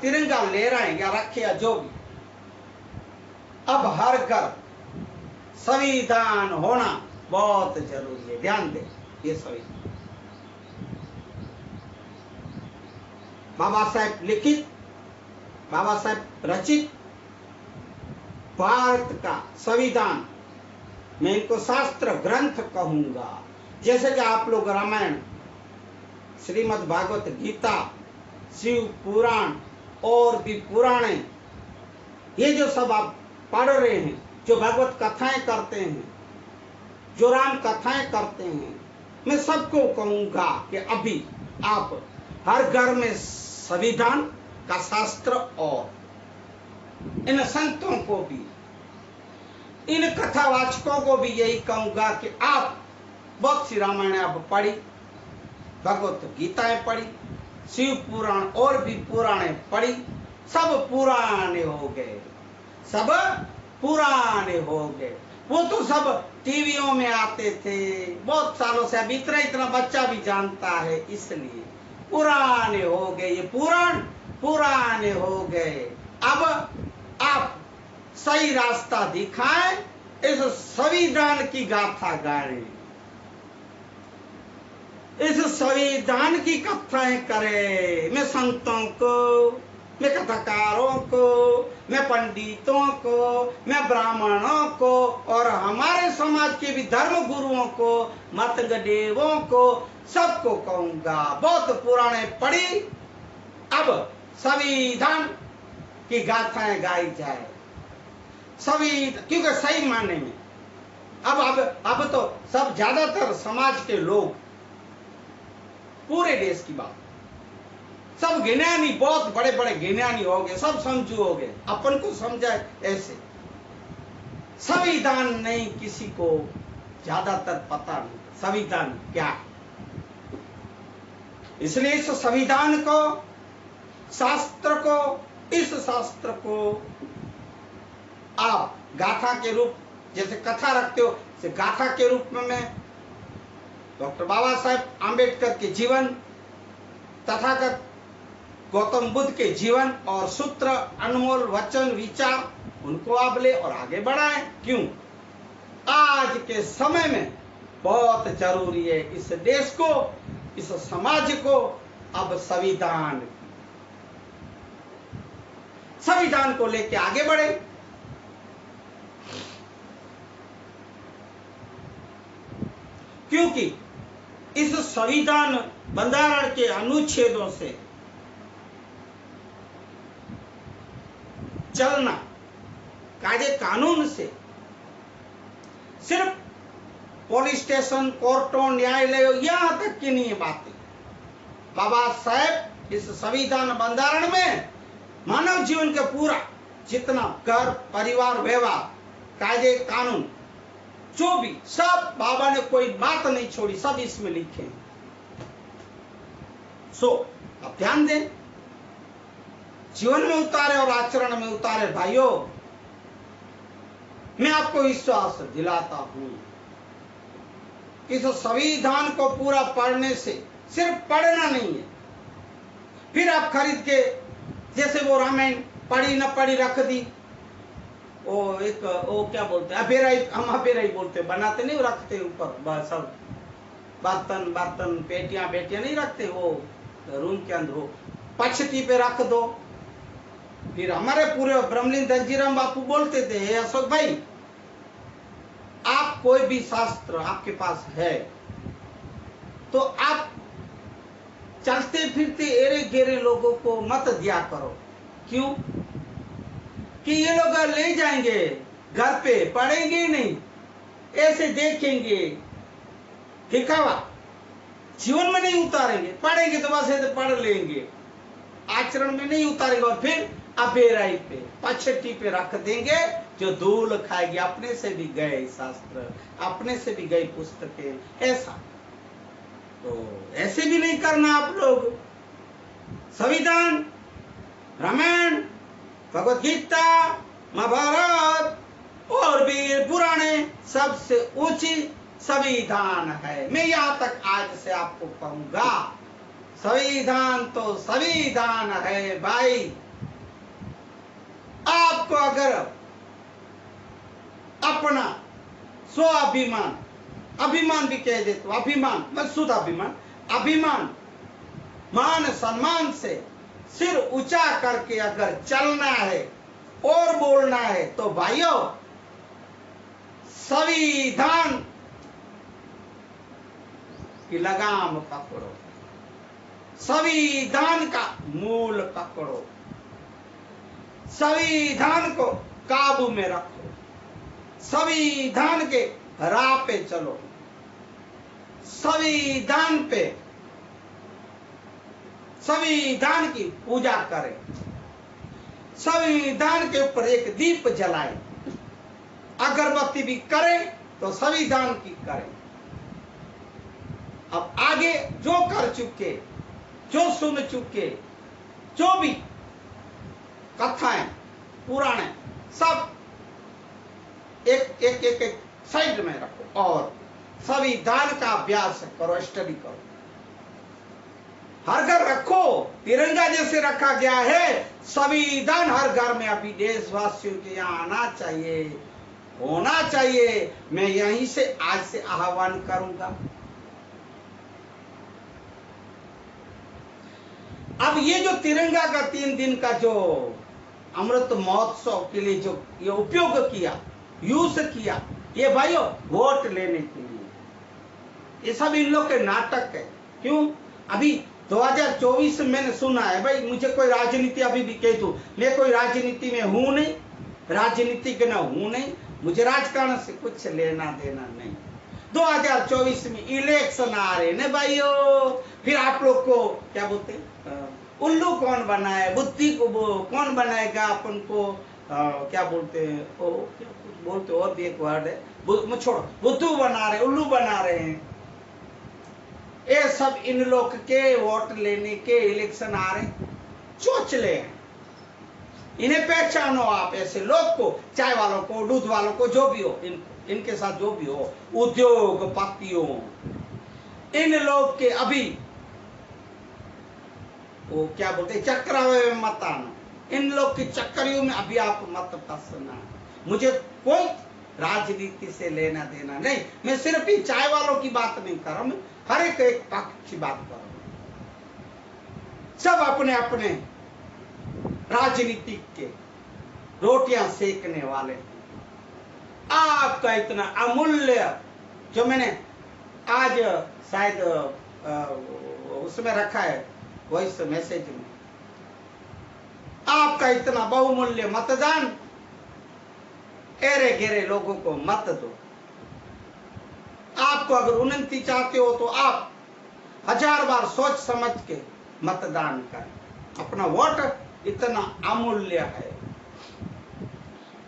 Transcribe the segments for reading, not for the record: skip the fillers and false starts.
तिरंगा ले रहे हैं या रखे या जो भी, अब हर घर संविधान होना बहुत जरूरी है। ध्यान दें, ये संविधान बाबा साहेब लिखित, बाबा साहेब रचित भारत का संविधान, मैं इनको शास्त्र ग्रंथ कहूंगा। जैसे कि आप लोग रामायण, श्रीमद् भागवत गीता, शिव पुराण और भी पुराणे, ये जो सब आप पढ़ रहे हैं, जो भगवत कथाएं करते हैं, जो राम कथाएं करते हैं, मैं सबको कहूंगा कि अभी आप हर घर में संविधान का शास्त्र, और इन संतों को भी, इन कथावाचकों को भी यही कहूंगा कि आप बहुत सी रामायण आप पढ़ी, भगवत गीताएं पढ़ी, शिव पुराण और भी पुराणे पढ़ी, सब पुराने हो गए, सब पुराने हो गए। वो तो सब टीवियों में आते थे बहुत सालों से, अब इतना इतना बच्चा भी जानता है, इसलिए पुराने हो गए, ये पुराण पुराने हो गए। अब आप सही रास्ता दिखाएं, इस संविधान की गाथा गाएं, इस संविधान की कथाएं करें। मैं संतों को, मैं कथाकारों को, मैं पंडितों को, मैं ब्राह्मणों को और हमारे समाज के भी धर्म गुरुओं को, मतगदेवों को, सबको कहूंगा बहुत पुराने पढ़ी, अब संविधान की गाथाएं गाई जाए, क्योंकि सही मायने में अब तो सब ज्यादातर समाज के लोग, पूरे देश की बात, सब ज्ञानी, बहुत बड़े बड़े ज्ञानी हो गए, सब समझू हो गए, अपन को समझाए ऐसे। संविधान नहीं, किसी को ज्यादातर पता नहीं संविधान क्या है। इसलिए इस संविधान को, शास्त्र को, इस शास्त्र को आप गाथा के रूप, जैसे कथा रखते हो, जैसे गाथा के रूप में मैं डॉक्टर बाबा साहेब आंबेडकर के जीवन, तथागत गौतम बुद्ध के जीवन और सूत्र, अनमोल वचन, विचार, उनको आप ले और आगे बढ़ाएं। क्यों? आज के समय में बहुत जरूरी है इस देश को, इस समाज को अब संविधान को लेके आगे बढ़े। क्योंकि इस संविधान बंधारण के अनुच्छेदों से चलना, कायदे कानून से, सिर्फ पुलिस स्टेशन, कोर्टों, न्यायालयों, यहां तक की नहीं है बातें। बाबा साहेब इस संविधान बंधारण में मानव जीवन का पूरा जितना घर, परिवार, व्यवहार, कायदे कानून, जो भी, सब बाबा ने कोई बात नहीं छोड़ी, सब इसमें लिखे। अब ध्यान दें, जीवन में उतारे और आचरण में उतारे भाइयों। मैं आपको विश्वास दिलाता हूं, इस संविधान को पूरा पढ़ने से सिर्फ पढ़ना नहीं है, फिर आप खरीद के, जैसे वो रामायण पढ़ी न पढ़ी रख दी, वो क्या बोलते हैं, अबेराई, हम अबेराई बोलते, बनाते नहीं, रखते ऊपर सब बर्तन पेटियां नहीं रखते, वो रूम के अंदर हो, पछती पे रख दो। फिर हमारे पूरे ब्रह्मलीन धनजीराम बापू बोलते थे, अशोक भाई, आप कोई भी शास्त्र आपके पास है तो आप चलते फिरते एरे गेरे लोगों को मत दिया करो। क्यों? कि ये लोग ले जाएंगे घर पे, पढ़ेंगे नहीं, ऐसे देखेंगे, दिखावा, जीवन में नहीं उतारेंगे, पढ़ेंगे तो बस ऐसे पढ़ लेंगे, आचरण में नहीं उतारेंगे, और फिर अबेराई पे, पछटी पे रख देंगे, जो धूल खाएगी। अपने से भी गए शास्त्र, अपने से भी गई पुस्तकें, ऐसा तो ऐसे भी नहीं करना आप लोग। संविधान, रामायण, भगवत गीता, महाभारत और भी पुराणे, सबसे ऊंची संविधान है। मैं यहां तक आज से आपको कहूंगा, संविधान तो संविधान है भाई, आपको अगर अपना स्वाभिमान, अभिमान भी कह दे तो अभिमान, मत शुद्ध अभिमान, अभिमान मान सम्मान से सिर ऊंचा करके अगर चलना है और बोलना है तो भाइयों, संविधान की लगाम पकड़ो, संविधान का मूल पकड़ो, संविधान को काबू में रखो, संविधान के राह पे चलो, संविधान पे, संविधान की पूजा करें, संविधान के ऊपर एक दीप जलाएं, अगरबत्ती भी करें तो संविधान की करें। अब आगे जो कर चुके, जो सुन चुके, जो भी कथाएं पुराने सब एक एक एक, एक साइड में रखो और संविधान का अभ्यास करो, स्टडी करो। हर घर रखो, तिरंगा जैसे रखा गया है, संविधान हर घर में अभी देशवासियों के यहाँ आना चाहिए, होना चाहिए। मैं यहीं से आज से आह्वान करूंगा। अब ये जो तिरंगा का 3 दिन का जो अमृत महोत्सव के लिए जो ये उपयोग किया, यूज किया, ये भाइयों वोट लेने के लिए, ये सब इन लोग के नाटक है। क्यों? अभी 2024 में मैंने सुना है, भाई मुझे कोई राजनीति अभी भी कह दो, मैं कोई राजनीति में हूं नहीं, राजनीतिक न हूं नहीं, मुझे राजकारण से कुछ लेना देना नहीं। 2024 में इलेक्शन आ रहे हैं भाइयों, फिर आप लोग को क्या बोलते हैं, उल्लू कौन बनाए, बुद्धि को कौन बनाएगा अपन को, क्या बोलते हैं, ओ क्या कुछ बोलते, और भी एक वर्ड है, छोड़ो, बुद्धू बना रहे, उल्लू बना रहे हैं। ये सब इन लोग के वोट लेने के इलेक्शन आ रहे, चोचले हैं। इन्हें पहचानो आप, ऐसे लोग को, चाय वालों को, दूध वालों को, जो भी हो, इनके साथ जो भी हो, उद्योगपतियों, इन लोग के अभी वो क्या बोलते चक्रव्यूह में मत आना, इन लोग के चक्रव्यूह में अभी आप मत फंसना। मुझे कोई राजनीति से लेना देना नहीं, मैं सिर्फ ही चाय वालों की बात नहीं कर रहा हूं, मैं हर एक पक्ष की बात कर रहा हूं। सब अपने अपने राजनीति के रोटियां सेकने वाले। आपका इतना अमूल्य, जो मैंने आज शायद उसमें रखा है वॉइस मैसेज में, आपका इतना बहुमूल्य मतदान एरे गेरे लोगों को मत दो। आपको अगर उन्नति चाहते हो तो आप 1000 बार सोच समझ के मतदान करें। अपना वोट इतना अमूल्य है,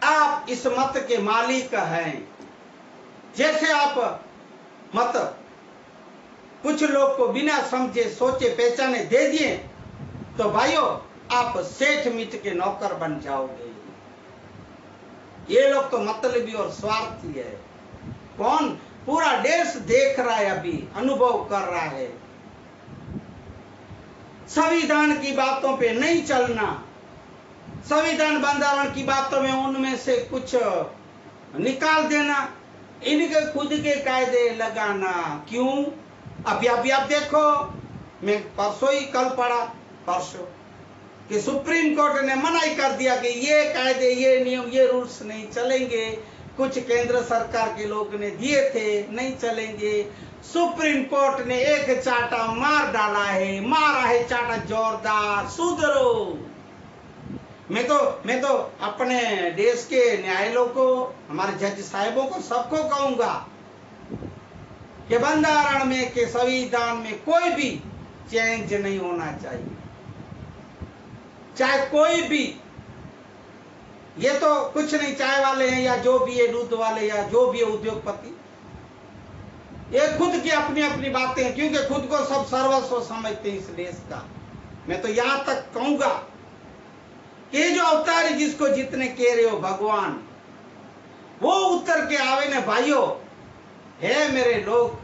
आप इस मत के मालिक हैं। जैसे आप मत कुछ लोग को बिना समझे सोचे पहचाने दे दिए तो भाइयों आप सेठ मिट के नौकर बन जाओगे। ये लोग तो मतलबी और स्वार्थी है। कौन? पूरा देश देख रहा है, अभी अनुभव कर रहा है। संविधान की बातों पे नहीं चलना, संविधान बंधारण की बातों में उनमें से कुछ निकाल देना, इनके खुद के कायदे लगाना। क्यों? अभी आप देखो, मैं परसों ही कल पढ़ा, परसों कि सुप्रीम कोर्ट ने मनाही कर दिया कि ये कायदे, ये नियम, ये रूल्स नहीं चलेंगे। कुछ केंद्र सरकार के लोग ने दिए थे, नहीं चलेंगे। सुप्रीम कोर्ट ने एक चाटा मार डाला है, मारा है चाटा जोरदार। सुधरो। मैं तो अपने देश के न्यायालयों को, हमारे जज साहिबों को, सबको कहूंगा कि बंधारण में, के संविधान में कोई भी चेंज नहीं होना चाहिए, चाहे कोई भी। ये तो कुछ नहीं, चाय वाले हैं या जो भी है, दूध वाले या जो भी है, उद्योगपति, ये खुद की अपनी अपनी बातें हैं, क्योंकि खुद को सब सर्वस्व समझते हैं इस देश का। मैं तो यहां तक कहूंगा कि जो अवतार जिसको जितने कह रहे हो भगवान, वो उतर के आवे ने भाइयों। है मेरे लोग,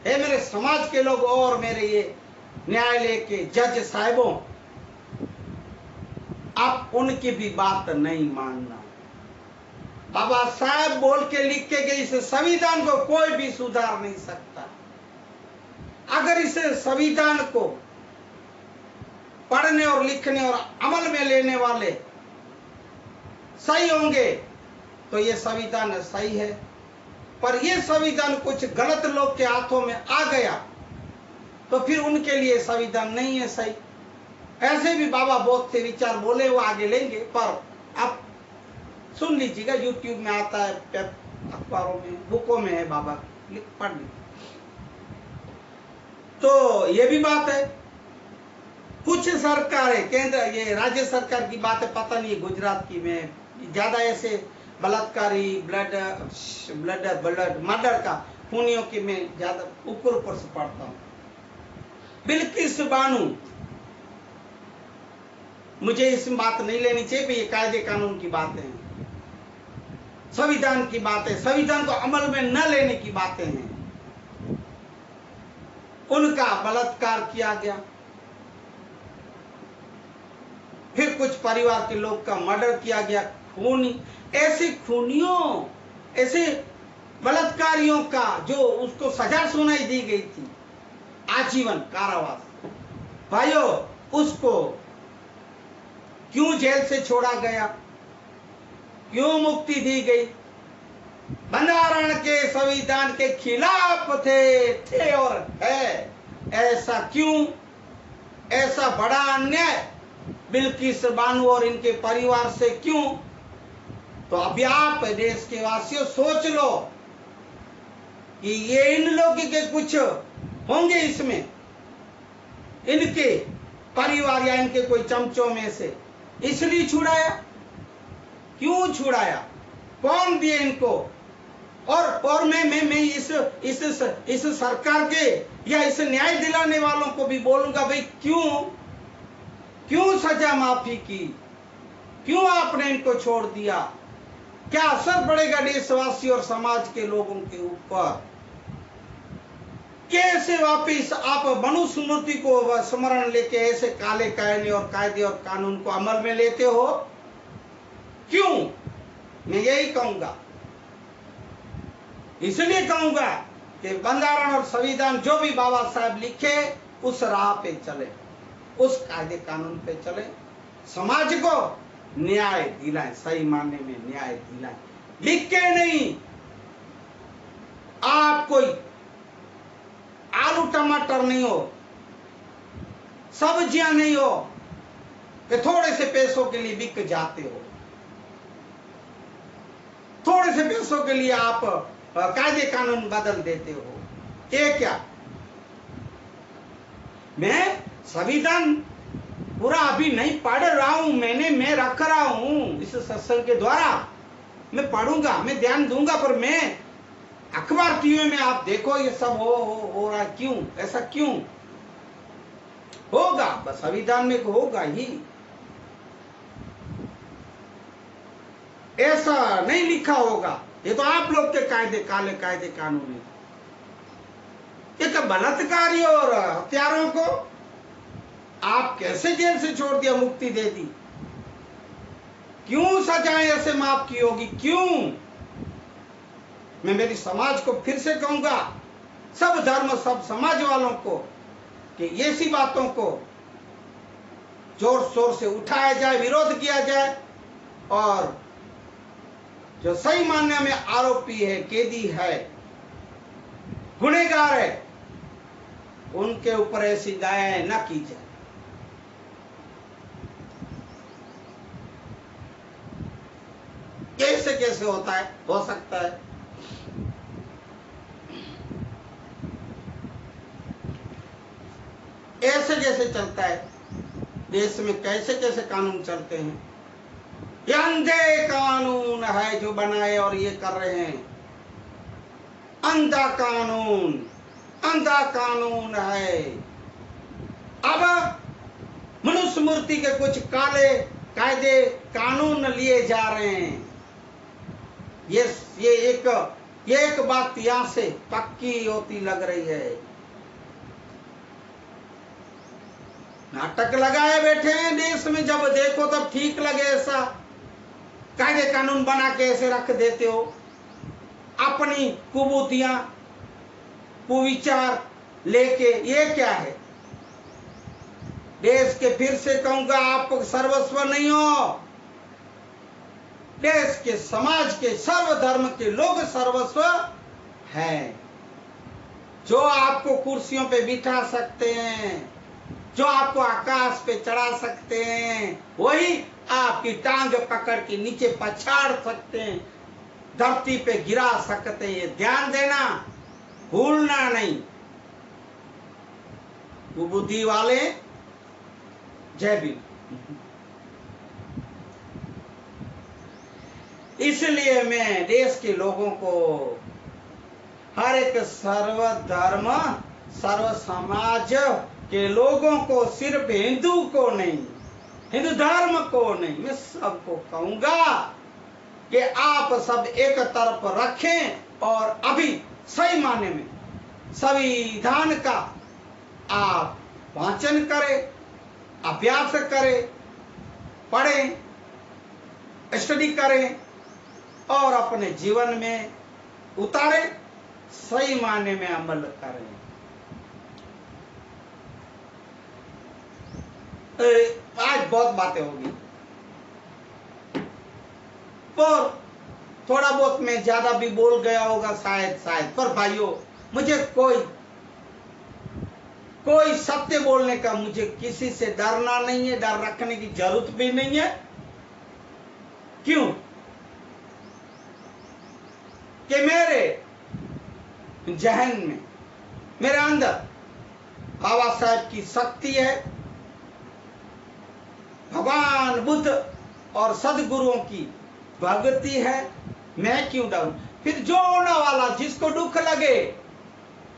है मेरे समाज के लोग और मेरे ये न्यायालय के जज साहिबों, आप उनकी भी बात नहीं मानना। बाबा साहब बोल के लिख के गए, इस संविधान को कोई भी सुधार नहीं सकता। अगर इस संविधान को पढ़ने और लिखने और अमल में लेने वाले सही होंगे तो ये संविधान सही है, पर ये संविधान कुछ गलत लोग के हाथों में आ गया तो फिर उनके लिए संविधान नहीं है सही। ऐसे भी बाबा बहुत से विचार बोले, वो आगे लेंगे, पर आप सुन लीजिएगा, यूट्यूब में आता है, अखबारों में, बुकों में है, बाबा पढ़ लीजिए। तो ये भी बात है। कुछ सरकारें, केंद्र, ये राज्य सरकार की बात है, पता नहीं गुजरात की में ज्यादा ऐसे बलात्कारी, ब्लड मर्डर का, खूनियों की मैं ज्यादा ऊपर से पढ़ता हूँ। बिल्किस बानो, मुझे इसमें बात नहीं लेनी चाहिए, ये कायदे कानून की बातें हैं, संविधान की बातें, संविधान को अमल में न लेने की बातें हैं। उनका बलात्कार किया गया, फिर कुछ परिवार के लोग का मर्डर किया गया, खूनी, ऐसे खूनियों, ऐसे बलात्कारियों का जो उसको सजा सुनाई दी गई थी, आजीवन कारावास, भाइयों उसको क्यों जेल से छोड़ा गया, क्यों मुक्ति दी गई? बंधारण के संविधान के खिलाफ थे और है। ऐसा क्यों? ऐसा बड़ा अन्याय बिल्किस बानो और इनके परिवार से क्यों? तो अभी आप देश के वासियों सोच लो कि ये इन लोगों के कुछ होंगे इसमें, इनके परिवार या इनके कोई चमचों में से, इसलिए छुड़ाया। क्यों छुड़ाया? कौन दिए इनको? और मैं इस सरकार के या इस न्याय दिलाने वालों को भी बोलूंगा, भाई क्यों सजा माफी की? क्यों आपने इनको छोड़ दिया? क्या असर पड़ेगा देशवासी और समाज के लोगों के ऊपर? कैसे वापिस आप मनुस्मृति को स्मरण लेके ऐसे काले कायदे और कानून को अमल में लेते हो? क्यों? मैं यही कहूंगा, इसलिए कहूंगा कि बंधारण और संविधान जो भी बाबा साहब लिखे उस राह पे चले, उस कायदे कानून पे चले, समाज को न्याय दिलाएं, सही मानने में न्याय दिलाएं। लिख के नहीं, आप कोई आलू टमाटर नहीं हो, सब्जियां नहीं हो कि थोड़े से पैसों के लिए बिक जाते हो, थोड़े से पैसों के लिए आप कायदे कानून बदल देते हो। ये क्या? मैं संविधान पूरा अभी नहीं पढ़ रहा हूं, मैं रख रहा हूं इस सत्संग के द्वारा, मैं पढ़ूंगा, मैं ध्यान दूंगा, पर मैं अखबार टीवी में आप देखो ये सब हो रहा, क्यों? ऐसा क्यों होगा? बस संविधान में होगा ही, ऐसा नहीं लिखा होगा। ये तो आप लोग के कायदे, काले कायदे कानून है। एक बलात्कारी और हत्यारों को आप कैसे जेल से छोड़ दिया, मुक्ति दे दी? क्यों सजाएं ऐसे माफ की होगी? क्यों? मैं मेरी समाज को फिर से कहूंगा, सब धर्म सब समाज वालों को, कि ऐसी बातों को जोर शोर से उठाया जाए, विरोध किया जाए, और जो सही मानने में आरोपी है, कैदी है, गुनहगार है, उनके ऊपर ऐसी दयाएं न की जाए। कैसे कैसे होता है, हो सकता है? ऐसे कैसे चलता है देश में, कैसे कैसे कानून चलते हैं? ये अंधे कानून है जो बनाए और ये कर रहे हैं। अंधा कानून है। अब मनुस्मृति के कुछ काले कायदे कानून लिए जा रहे हैं। ये एक बात यहां से पक्की होती लग रही है नाटक लगाए बैठे हैं देश में, जब देखो तब ठीक लगे ऐसा कायदे कानून बना के ऐसे रख देते हो। अपनी कुबूतियां कुविचार लेके, ये क्या है? देश के, फिर से कहूंगा, आप सर्वस्व नहीं हो। देश के, समाज के, सर्व धर्म के लोग सर्वस्व हैं। जो आपको कुर्सियों पे बिठा सकते हैं, जो आपको आकाश पे चढ़ा सकते हैं, वही आपकी टांग पकड़ के नीचे पछाड़ सकते हैं, धरती पे गिरा सकते हैं। ध्यान देना, भूलना नहीं। बुद्धि वाले जय भीम। इसलिए मैं देश के लोगों को, हर एक सर्व धर्म सर्व समाज के लोगों को, सिर्फ हिंदू को नहीं, हिंदू धर्म को नहीं, मैं सबको कहूंगा कि आप सब एक तरफ रखें और अभी सही माने में संविधान का आप वाचन करें, अभ्यास करें, पढ़ें, स्टडी करें और अपने जीवन में उतारें, सही मायने में अमल करें। आज बहुत बातें होगी और थोड़ा बहुत मैं ज्यादा भी बोल गया होगा शायद, पर भाइयों, मुझे कोई सत्य बोलने का, मुझे किसी से डरना नहीं है, डर रखने की जरूरत भी नहीं है। क्यों? कि मेरे जहन में, मेरे अंदर बाबा साहब की शक्ति है, भगवान बुद्ध और सदगुरुओं की भक्ति है। मैं क्यों डरूं? फिर जो होने वाला, जिसको दुख लगे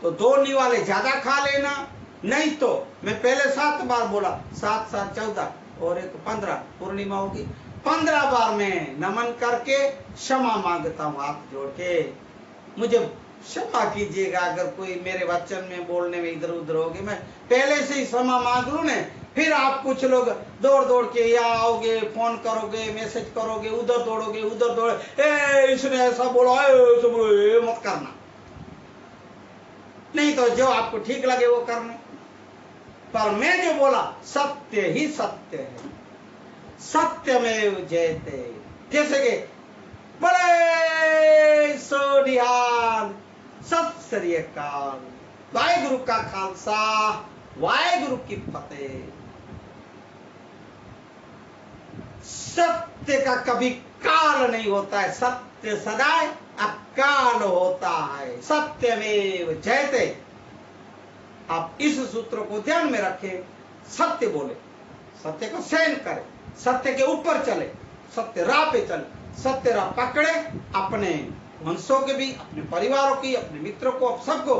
तो 2 निवाले ज्यादा खा लेना, नहीं तो मैं पहले 7 बार बोला, 7 7 14 और एक 15 पूर्णिमा होगी। 15 बार मैं नमन करके क्षमा मांगता हूँ हाथ जोड़ के। मुझे क्षमा कीजिएगा अगर कोई मेरे वचन में, बोलने में इधर उधर हो गए। मैं पहले से ही क्षमा मांग लूं ने, फिर आप कुछ लोग दौड़ दौड़ के यहाँ आओगे, फोन करोगे, मैसेज करोगे, उधर दौड़ोगे, उधर दौड़े, इसने ऐसा बोला, ऐसा बोला, मत करना। नहीं तो जो आपको ठीक लगे वो करना। पर मैं जो बोला सत्य ही सत्य है, सत्यमेव जयते। जैसे कि बड़े सो निहाल, सत श्री अकाल, वाहेगुरु का खालसा, वाहेगुरु की फतेह। सत्य का कभी काल नहीं होता है, सत्य सदा अकाल होता है। सत्यमेव जयते। आप इस सूत्र को ध्यान में रखें। सत्य बोले, सत्य को सहन करें, सत्य के ऊपर चले, सत्य राह पे चले, सत्य राह पकड़े। अपने वंशों के भी, अपने परिवारों की, अपने मित्रों को, सबको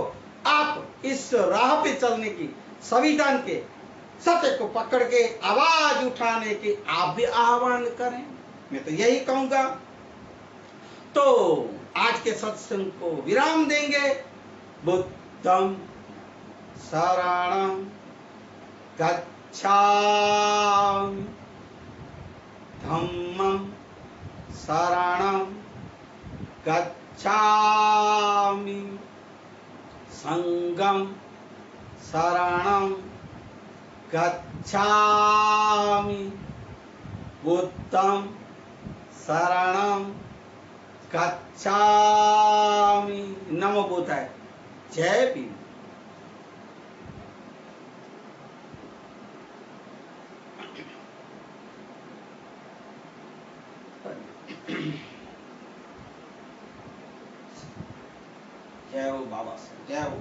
आप इस राह पे चलने की, संविधान के सत्य को पकड़ के आवाज उठाने की आप भी आह्वान करें। मैं तो यही कहूंगा। तो आज के सत्संग को विराम देंगे। बुद्धं शरणं गच्छामि, धम्मं शरणं गच्छामि, संघं शरणं गच्छामि, बुद्धं शरणं गच्छामि। नमो बुद्धाय। जय भीम। जय हो बाबा साहब, जय हो।